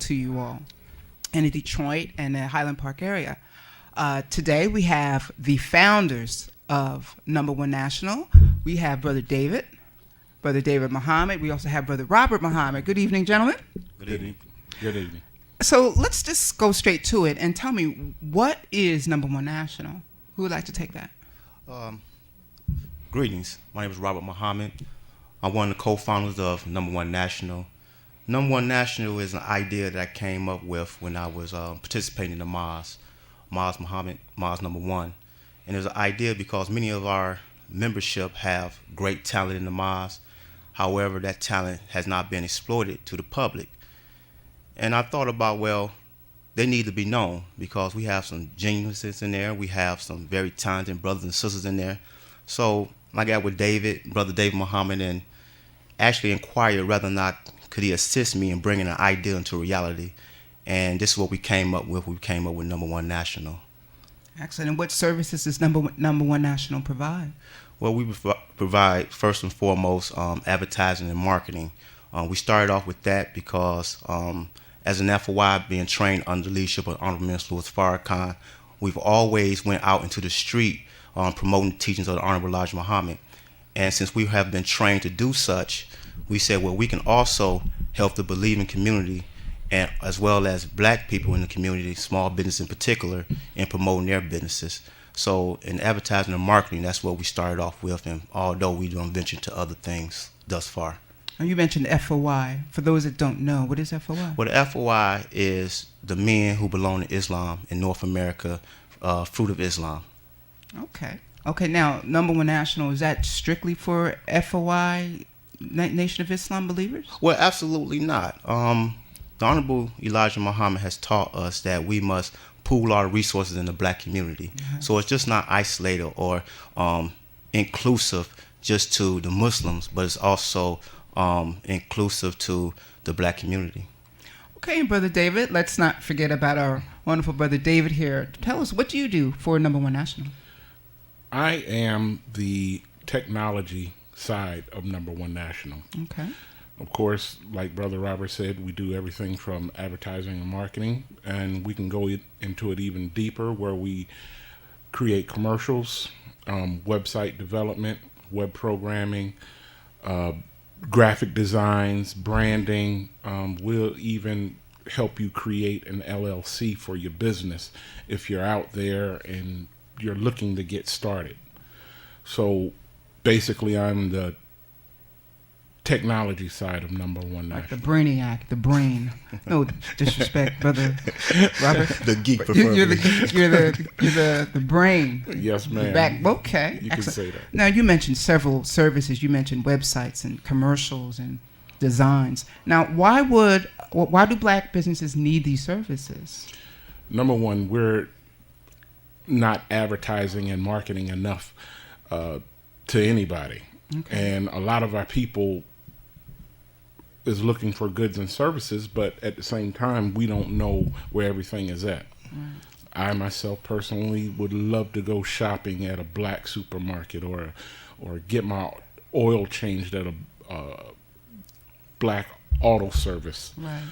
to you all in the Detroit and the Highland Park area. Today we have the founders of Number One National. We have Brother David Muhammad. We also have Brother Robert Muhammad. Good evening, gentlemen. Good evening. Good evening. So let's just go straight to it and tell me, what is Number One National? Who would like to take that? Greetings. My name is Robert Muhammad. I'm one of the co-founders of Number One National. Number One National is an idea that I came up with when I was participating in the Maz Muhammad, Maz Number One. And it was an idea because many of our membership have great talent in the Maz. However, that talent has not been exploited to the public. And I thought about, well, they need to be known because we have some geniuses in there. We have some very talented brothers and sisters in there. So I got with Brother David Muhammad, and actually inquired whether or not could he assist me in bringing an idea into reality. And this is what we came up with. We came up with Number One National. Excellent. And what services does Number One National provide? Well, we provide, first and foremost, advertising and marketing. We started off with that because as an FOI being trained under the leadership of Honorable Minister Louis Farrakhan, we've always went out into the street promoting the teachings of the Honorable Elijah Muhammad. And since we have been trained to do such, we said, well, we can also help the believing community, and as well as black people in the community, small business in particular, in promoting their businesses. So in advertising and marketing, that's what we started off with, and although we don't venture into other things thus far. And you mentioned FOI. For those that don't know, what is FOI? Well, the FOI is the men who belong to Islam in North America, Fruit of Islam. Okay. Okay, now, Number One National, is that strictly for FOI, Nation of Islam believers? Well, absolutely not. The Honorable Elijah Muhammad has taught us that we must pool our resources in the black community. Mm-hmm. So it's just not isolated or inclusive just to the Muslims, but it's also inclusive to the black community. Okay, and Brother David, let's not forget about our wonderful Brother David here. Tell us, what do you do for Number One National? I am the technology side of Number One National. Okay. Of course, like Brother Robert said, we do everything from advertising and marketing, and we can go into it even deeper where we create commercials, website development, web programming, graphic designs, branding. We'll even help you create an LLC for your business if you're out there and you're looking to get started. So basically, I'm the technology side of Number One National. Like the brainiac, the brain. No disrespect, Brother Robert. The geek. You're the brain. Yes, ma'am. Back. Okay. You Excellent. can say that. Now, you mentioned several services. You mentioned websites and commercials and designs. Now, why do black businesses need these services? Number one, we're not advertising and marketing enough to anybody. Okay. And a lot of our people is looking for goods and services, but at the same time, we don't know where everything is at. Right. I myself personally would love to go shopping at a black supermarket or get my oil changed at a black auto service. Right.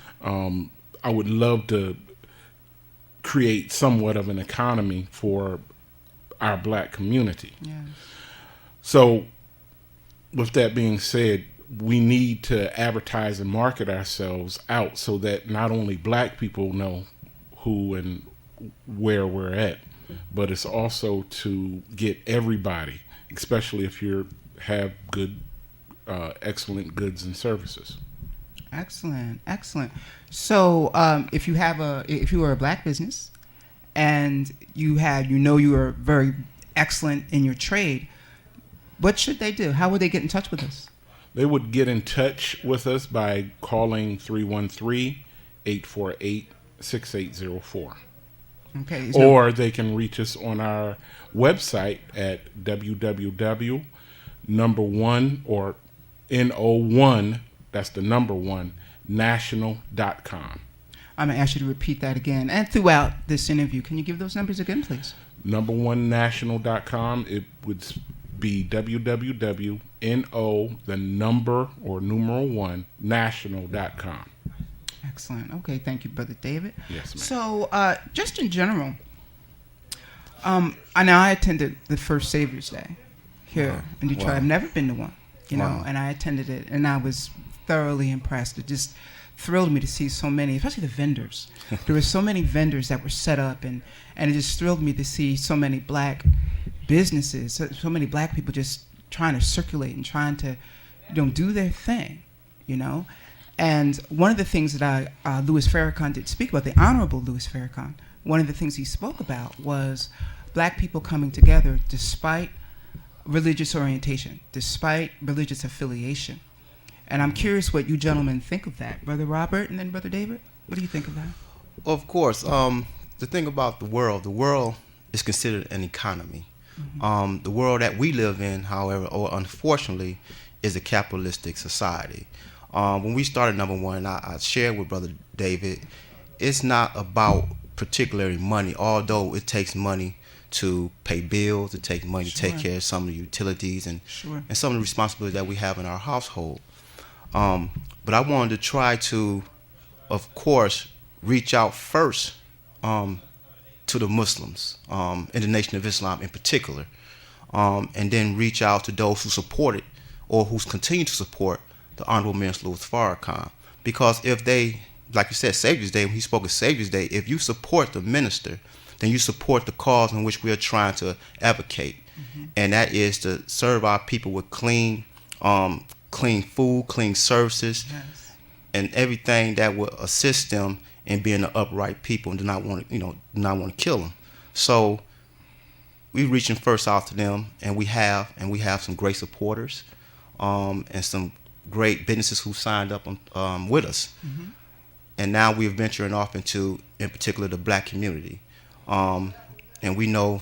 I would love to create somewhat of an economy for our black community. Yes. So with that being said, we need to advertise and market ourselves out so that not only black people know who and where we're at, but it's also to get everybody, especially if you have good, excellent goods and services. Excellent, excellent. So, if you were a black business, and you are very excellent in your trade, what should they do? How would they get in touch with us? They would get in touch with us by calling 313-848-6804. Okay. Or they can reach us on our website at www.number1 or NO1, that's the number one, national.com. I'm going to ask you to repeat that again. And throughout this interview, can you give those numbers again, please? Number1national.com. It would be www.no, the number or numeral one, national.com. Excellent. Okay, thank you, Brother David. Yes, ma'am. So, just in general, I attended the first Savior's Day here in Detroit. Wow. I've never been to one, Wow. and I attended it, and I was thoroughly impressed. It just thrilled me to see so many, especially the vendors. There were so many vendors that were set up, and it just thrilled me to see so many black businesses, so many black people just trying to circulate and trying to, do their thing, And one of the things that Louis Farrakhan did speak about, the Honorable Louis Farrakhan, one of the things he spoke about was black people coming together despite religious orientation, despite religious affiliation. And I'm curious what you gentlemen think of that. Brother Robert and then Brother David, what do you think of that? Of course, the thing about the world is considered an economy. The world that we live in, however, or unfortunately, is a capitalistic society. When we started Number One, I shared with Brother David, it's not about particularly money, although it takes money to pay bills, it takes money to take care of some of the utilities and some of the responsibilities that we have in our household. But I wanted to try to, of course, reach out first to the Muslims in the Nation of Islam in particular, and then reach out to those who support it or who continue to support the Honorable Minister Louis Farrakhan. Because if they, like you said, Savior's Day, when he spoke of Savior's Day, if you support the minister, then you support the cause in which we are trying to advocate. And that is to serve our people with clean food, clean services, and everything that will assist them in being an upright people and do not want to kill them. So we're reaching first out to them, and we have some great supporters, and some great businesses who signed up with us. And now we're venturing off into, in particular, the black community. And we know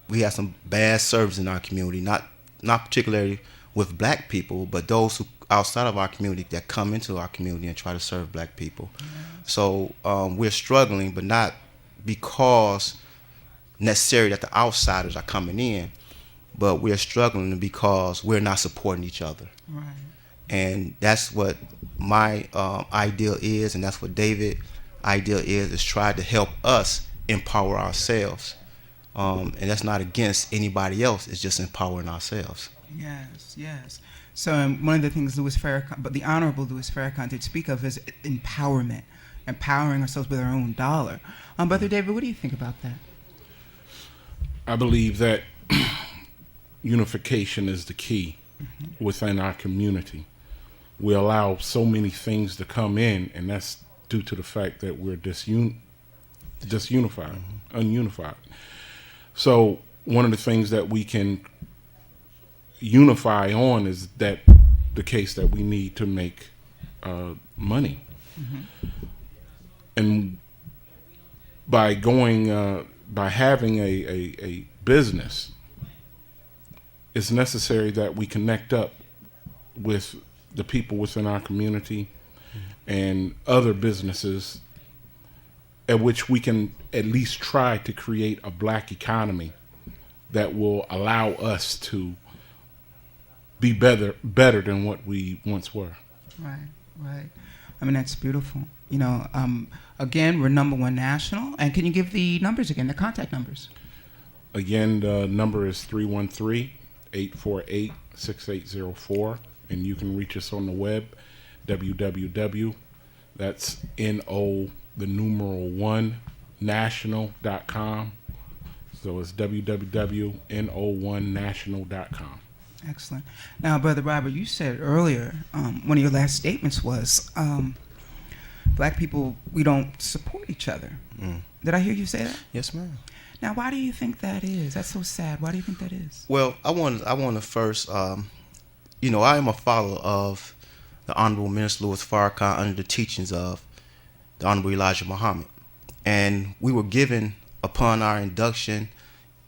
we have some bad service in our community, not particularly with black people, but those who outside of our community that come into our community and try to serve black people. So we're struggling, but not because necessarily that the outsiders are coming in, but we're struggling because we're not supporting each other. Right. And that's what my ideal is, and that's what David's ideal is try to help us empower ourselves. And that's not against anybody else, it's just empowering ourselves. Yes. So one of the things the Honorable Louis Farrakhan did speak of is empowerment, empowering ourselves with our own dollar. Brother David, what do you think about that? I believe that unification is the key within our community. We allow so many things to come in, and that's due to the fact that we're ununified. So one of the things that we can unify on is that the case that we need to make money. And by having a business, it's necessary that we connect up with the people within our community and other businesses at which we can at least try to create a black economy that will allow us to be better than what we once were. Right. I mean, that's beautiful. Again, we're Number One National. And can you give the numbers again, the contact numbers? Again, the number is 313-848-6804. And you can reach us on the web, www. That's no1national.com. So it's www.no1national.com. Excellent. Now, Brother Robert, you said earlier, one of your last statements was, black people, we don't support each other. Did I hear you say that? Yes, ma'am. Now, why do you think that is? That's so sad. Why do you think that is? Well, I want to first, I am a follower of the Honorable Minister Louis Farrakhan under the teachings of the Honorable Elijah Muhammad. And we were given, upon our induction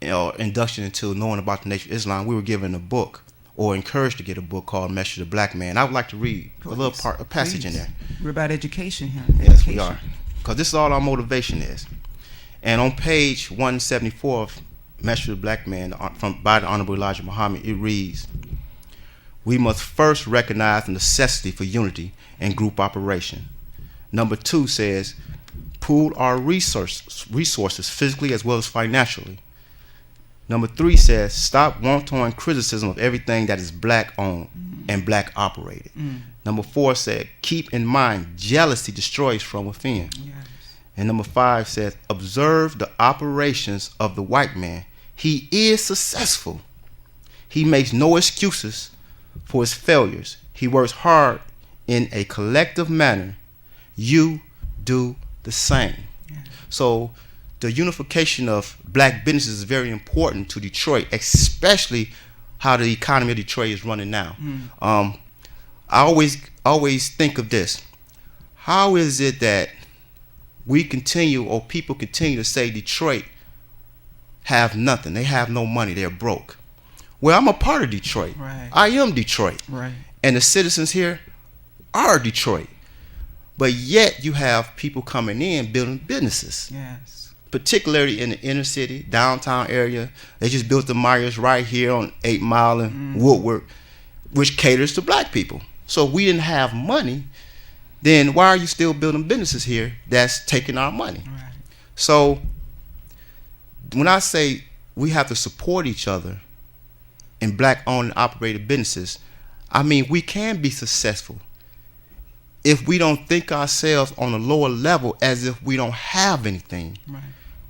into knowing about the Nation of Islam, we were given a book, or encouraged to get a book called Message of the Black Man. I would like to read a passage in there. We're about education here. Yes, we are. Because this is all our motivation is. And on page 174 of Message of the Black Man by the Honorable Elijah Muhammad, it reads, "We must first recognize the necessity for unity and group operation. Number 2 says pool our resources physically as well as financially. Number 3 says stop wanton criticism of everything that is black owned and black operated. Number 4 said keep in mind jealousy destroys from within. Yes. And number 5 says observe the operations of the white man. He is successful. He makes no excuses for his failures. He works hard in a collective manner. You do the same. Yeah. So the unification of black businesses is very important to Detroit, especially how the economy of Detroit is running now. I always think of this. How is it that we continue, or people continue to say Detroit have nothing? They have no money. They're broke. Well, I'm a part of Detroit. Right. I am Detroit. Right. And the citizens here are Detroit. But yet you have people coming in building businesses, Yes. particularly in the inner city, downtown area. They just built the Myers right here on 8 Mile and Woodward, which caters to black people. So if we didn't have money, then why are you still building businesses here that's taking our money? Right. So when I say we have to support each other in black owned and operated businesses, I mean we can be successful if we don't think ourselves on a lower level as if we don't have anything, Right.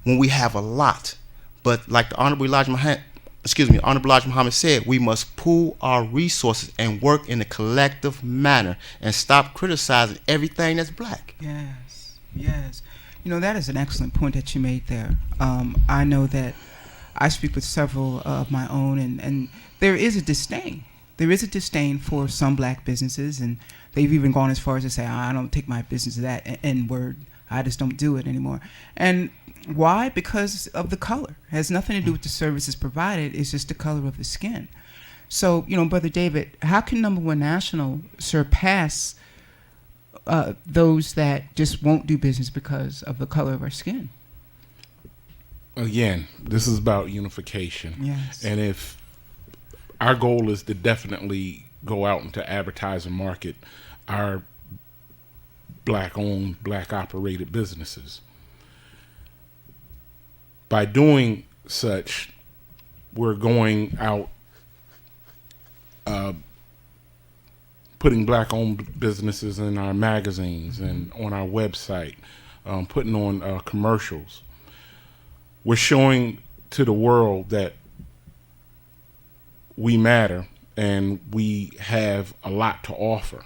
when we have a lot. But like the Honorable Elijah Muhammad said, we must pool our resources and work in a collective manner and stop criticizing everything that's black. Yes, yes. You know, that is an excellent point that you made there. I know that I speak with several of my own, and there is a disdain. There is a disdain for some black businesses, and they've even gone as far as to say, I don't take my business to that N-word. I just don't do it anymore. And why? Because of the color. It has nothing to do with the services provided. It's just the color of the skin. So, you know, Brother David, how can Number One National surpass those that just won't do business because of the color of our skin? Again, this is about unification. Yes. And if our goal is to definitely go out and to advertise and market our black owned, black operated businesses. By doing such, we're going out putting black owned businesses in our magazines and on our website, putting on commercials. We're showing to the world that we matter and we have a lot to offer.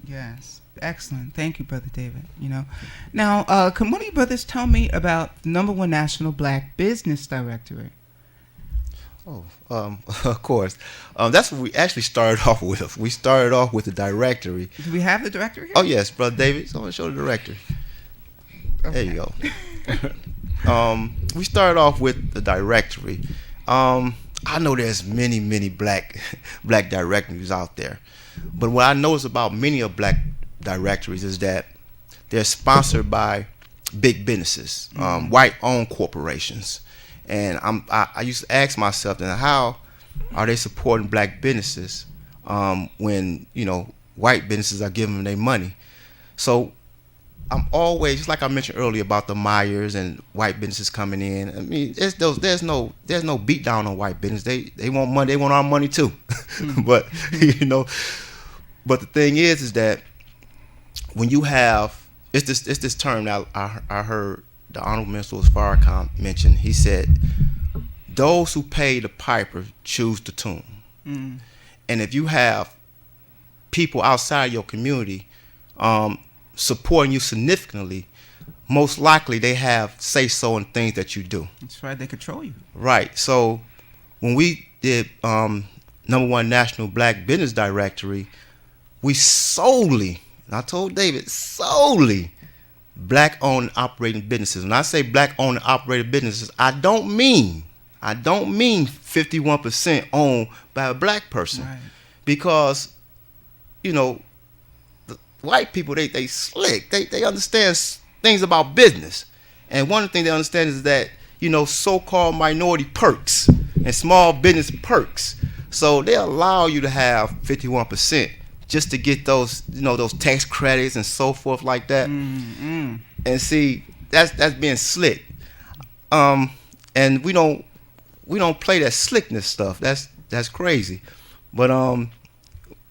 Yes. Excellent. Thank you, Brother David. You know, now, can one of you brothers tell me about the Number One National Black Business Directory? Oh, of course. That's what we actually started off with. We started off with the directory. Do we have the directory here? Oh, yes, Brother David. So I'm going to show the directory. There you go. We started off with the directory. I know there's many black directories out there. But what I notice about many of black directories is that they're sponsored by big businesses, white-owned corporations. And I used to ask myself, then, how are they supporting black businesses when, you know, white businesses are giving them their money? So I'm always, just like I mentioned earlier about the Myers and white businesses coming in. I mean, there's no beat down on white business. They want money. They want our money too. But you know, but the thing is that when you have it's this term that I heard the Honorable Minister Farrakhan mention. He said, "Those who pay the piper choose the tune." And if you have people outside your community supporting you significantly, most likely they have say-so in things that you do. That's right. They control you. Right. So when we did Number One National Black Business Directory, we solely, and I told David, solely black-owned and operating businesses. When I say black-owned and operated businesses, I don't mean 51% owned by a black person. Right. Because, you know, white people, they slick. They understand things about business. And one of the things they understand is that, you know, so-called minority perks and small business perks. So they allow you to have 51% just to get those, those tax credits and so forth like that. Mm-mm. And see, that's being slick. And we don't play that slickness stuff. That's crazy. But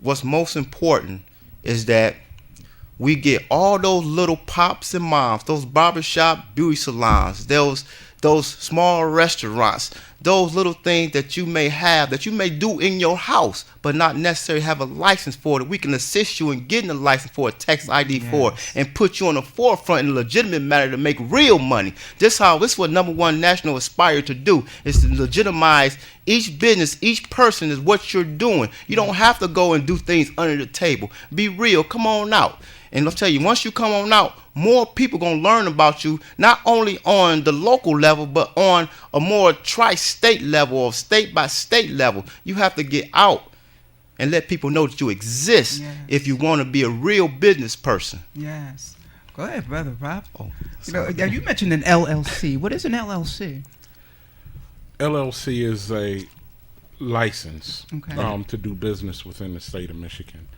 what's most important is that we get all those little pops and moms, those barbershop beauty salons, those small restaurants, those little things that you may have, that you may do in your house, but not necessarily have a license for it. We can assist you in getting a license for a tax ID for it and put you on the forefront in a legitimate manner to make real money. This is what Number One National aspire to do, is to legitimize each business, each person is what you're doing. You don't have to go and do things under the table. Be real. Come on out. And I'll tell you, once you come on out, more people going to learn about you, not only on the local level, but on a more tri-state level or state-by-state level. You have to get out and let people know that you exist if you want to be a real business person. Yes. Go ahead, Brother Rob. Oh, You mentioned an LLC. What is an LLC? LLC is a license Okay. to do business within the state of Michigan,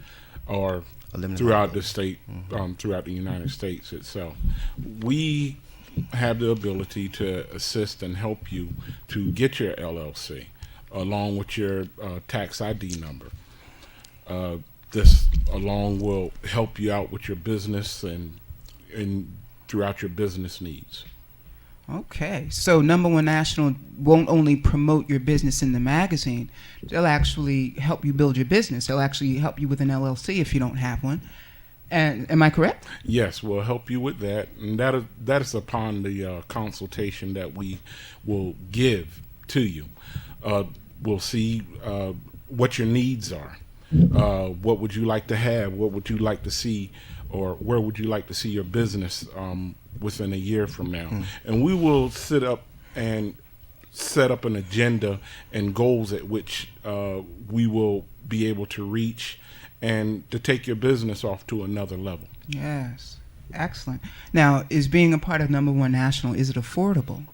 or Eliminate throughout all the state, throughout the United States itself. We have the ability to assist and help you to get your LLC along with your tax ID number. This along will help you out with your business and throughout your business needs. Okay, so Number One National won't only promote your business in the magazine, they'll actually help you build your business. They'll actually help you with an LLC if you don't have one. And am I correct? Yes, we'll help you with that, and that is upon the consultation that we will give to you. We'll see what your needs are. What would you like to have? What would you like to see? Or where would you like to see your business within a year from now? And we will sit up and set up an agenda and goals at which we will be able to reach and to take your business off to another level. Yes, excellent. Now, is being a part of Number One National, is it affordable?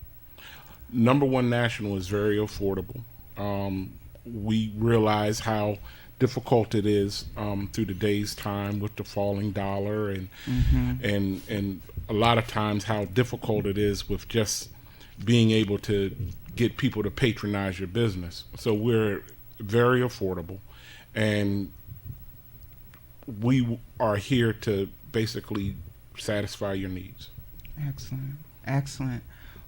Number One National is very affordable. We realize how difficult it is through the day's time with the falling dollar, and a lot of times how difficult it is with just being able to get people to patronize your business. So we're very affordable, and we are here to basically satisfy your needs. Excellent, excellent.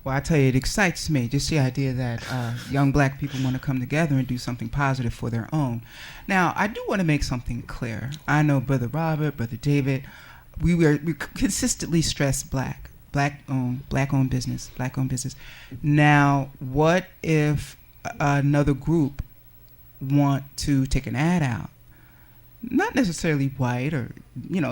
Well, I tell you, it excites me, just the idea that young black people want to come together and do something positive for their own. Now, I do want to make something clear. I know Brother Robert, Brother David, we consistently stress black-owned business. Now, what if another group want to take an ad out? Not necessarily white, or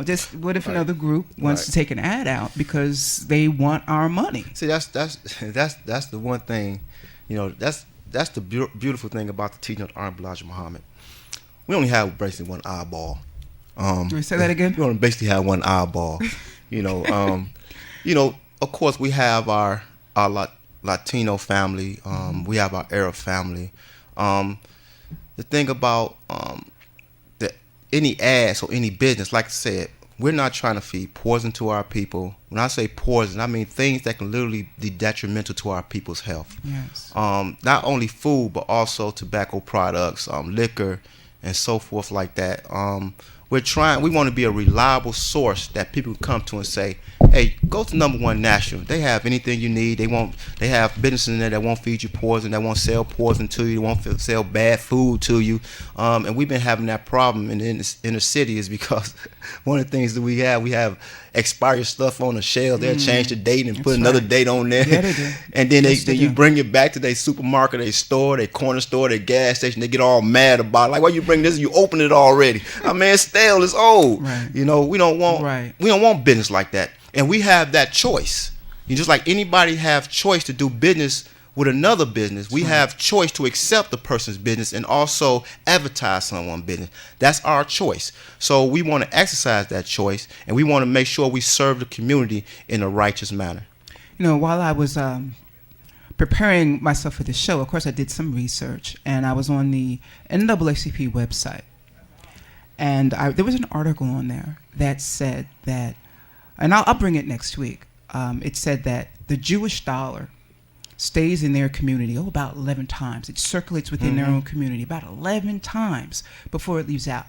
just what if another group wants to take an ad out because they want our money? See, that's the one thing, that's the beautiful thing about the teaching of Honorable Elijah Muhammad. We only have basically one eyeball. Can we say that again? We only basically have one eyeball. Of course, we have our Latino family. We have our Arab family. The thing about any ads or any business, like I said, we're not trying to feed poison to our people. When I say poison, I mean things that can literally be detrimental to our people's health. Yes. Not only food, but also tobacco products, liquor, and so forth like that. We want to be a reliable source that people can come to and say, hey, go to Number One National. They have anything you need. They have businesses in there that won't feed you poison, that won't sell poison to you, won't sell bad food to you. And we've been having that problem in the inner city is because one of the things that we have expired stuff on the shelf. They'll change the date and put another date on there. Yeah, they do. And then Yes, you bring it back to their supermarket, their store, their corner store, their gas station. They get all mad about it. Like, why you bring this? You opened it already. I mean, it's stale. It's old. Right. We don't want business like that. And we have that choice. Just like anybody have choice to do business with another business, we have choice to accept the person's business and also advertise someone's business. That's our choice. So we want to exercise that choice, and we want to make sure we serve the community in a righteous manner. While I was preparing myself for the show, of course, I did some research, and I was on the NAACP website. And there was an article on there that said that, and I'll bring it next week. It said that the Jewish dollar stays in their community, about 11 times. It circulates within their own community about 11 times before it leaves out.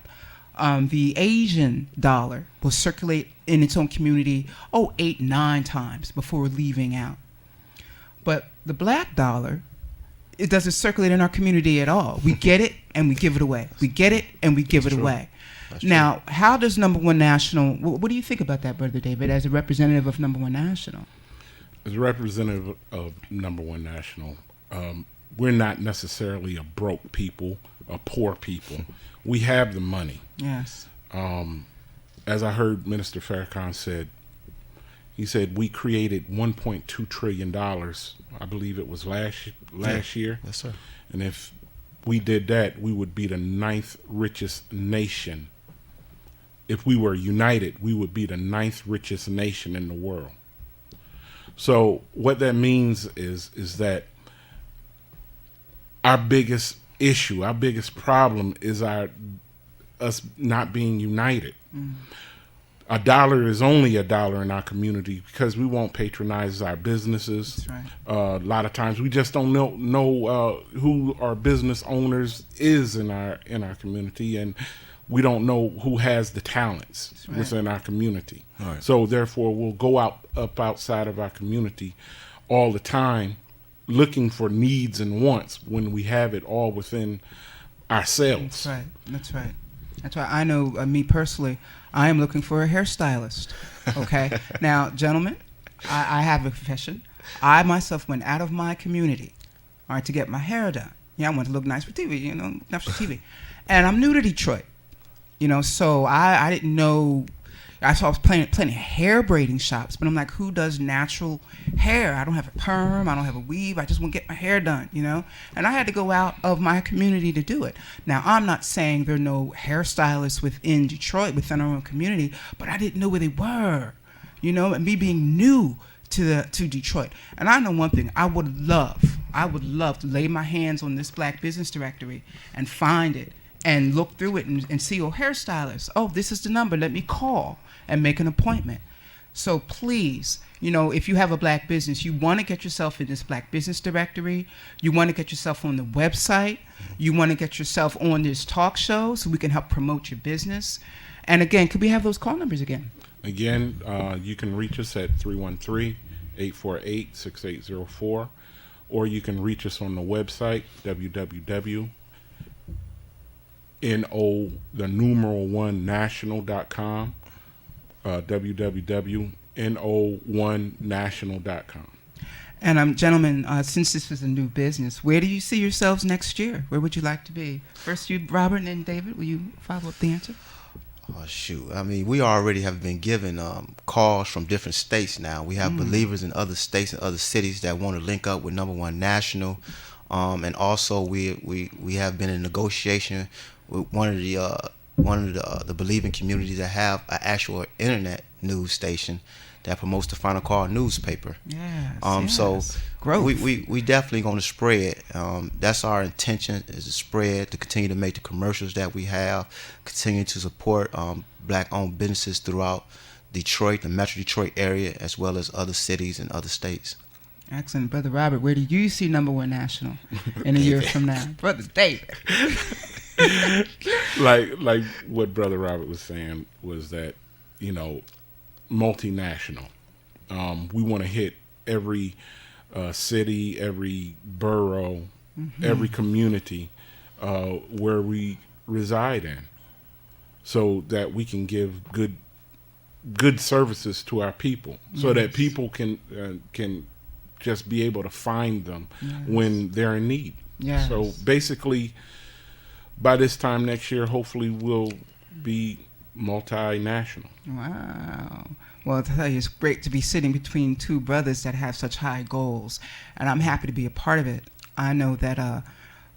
The Asian dollar will circulate in its own community, 8, 9 times before leaving out. But the black dollar, it doesn't circulate in our community at all. We get it and we give it away. We get it and we give it away. Now, how does Number One National, what do you think about that, Brother David, as a representative of Number One National? As a representative of Number One National, we're not necessarily a broke people, a poor people. We have the money. Yes. As I heard Minister Farrakhan said, he said we created $1.2 trillion, I believe it was last year. Yes, sir. And if we did that, we would be the 9th richest nation. If we were united, we would be the 9th richest nation in the world. So what that means is that our biggest issue, our biggest problem is us not being united. A dollar is only a dollar in our community because we won't patronize our businesses. That's right. A lot of times we just don't know who our business owners is in our community, and we don't know who has the talents within our community. Right. So therefore, we'll go up outside of our community all the time, looking for needs and wants when we have it all within ourselves. That's right. That's right. That's why I know, me personally, I am looking for a hairstylist. Okay? Now, gentlemen, I have a profession. I myself went out of my community, all right, to get my hair done. Yeah, I want to look nice for TV, nice for TV. And I'm new to Detroit, so I didn't know. I saw plenty of hair braiding shops, but I'm like, who does natural hair? I don't have a perm, I don't have a weave, I just want to get my hair done, And I had to go out of my community to do it. Now, I'm not saying there are no hairstylists within Detroit, within our own community, but I didn't know where they were, and me being new to Detroit. And I know one thing, I would love to lay my hands on this Black Business Directory and find it and look through it and see, hairstylists, this is the number, let me call and make an appointment. So please, if you have a Black business, you want to get yourself in this Black Business Directory, you want to get yourself on the website, you want to get yourself on this talk show so we can help promote your business. And again, could we have those call numbers again? Again, you can reach us at 313-848-6804, or you can reach us on the website, www.no1national.com, www.no1national.com. And gentlemen, since this is a new business, where do you see yourselves next year? Where would you like to be? First you, Robert, and then David, will you follow up the answer? Oh, shoot. I mean, we already have been given calls from different states now. We have believers in other states and other cities that want to link up with Number One National. And also we have been in negotiation with one of the believing communities that have an actual internet news station that promotes the Final Call newspaper. Yes. So growth. we definitely going to spread. That's our intention, is to spread, to continue to make the commercials that we have, continue to support Black-owned businesses throughout Detroit, the Metro Detroit area, as well as other cities and other states. Excellent. Brother Robert, where do you see Number One National in a year from now? Brother David. like what Brother Robert was saying was that, multinational. We want to hit every city, every borough, every community where we reside in, so that we can give good services to our people, so that people can just be able to find them when they're in need. Yes. So basically, by this time next year, hopefully we'll be multinational. Wow. Well, I'll tell you, it's great to be sitting between two brothers that have such high goals, and I'm happy to be a part of it. I know that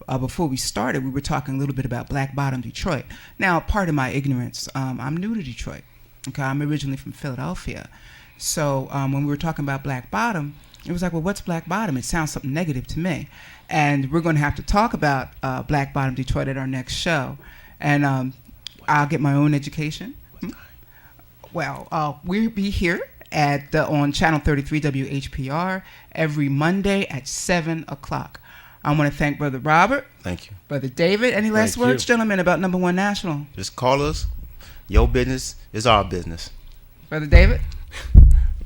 before we started, we were talking a little bit about Black Bottom Detroit. Now, part of my ignorance, I'm new to Detroit. Okay, I'm originally from Philadelphia. So when we were talking about Black Bottom, it was like, well, what's Black Bottom? It sounds something negative to me. And we're going to have to talk about Black Bottom Detroit at our next show. And I'll get my own education. Well, we'll be here on Channel 33 WHPR every Monday at 7 o'clock. I want to thank Brother Robert, Thank you. Brother David. Any last Thank words, you. gentlemen, about Number One National? Just call us. Your business is our business. Brother David?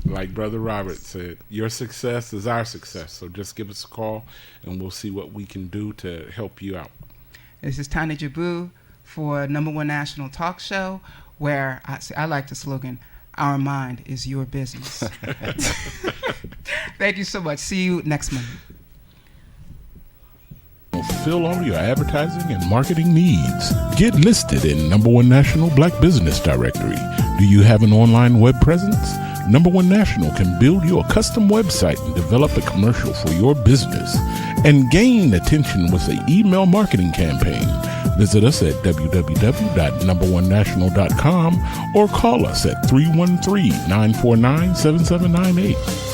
Like Brother Robert said, your success is our success. So just give us a call, and we'll see what we can do to help you out. This is Tanya Jabu for Number One National Talk Show, where I like the slogan, "Our mind is your business." Thank you so much. See you next Monday. Fulfill all your advertising and marketing needs. Get listed in Number One National Black Business Directory. Do you have an online web presence? Number One National can build you a custom website and develop a commercial for your business and gain attention with an email marketing campaign. Visit us at www.numberonenational.com or call us at 313-949-7798.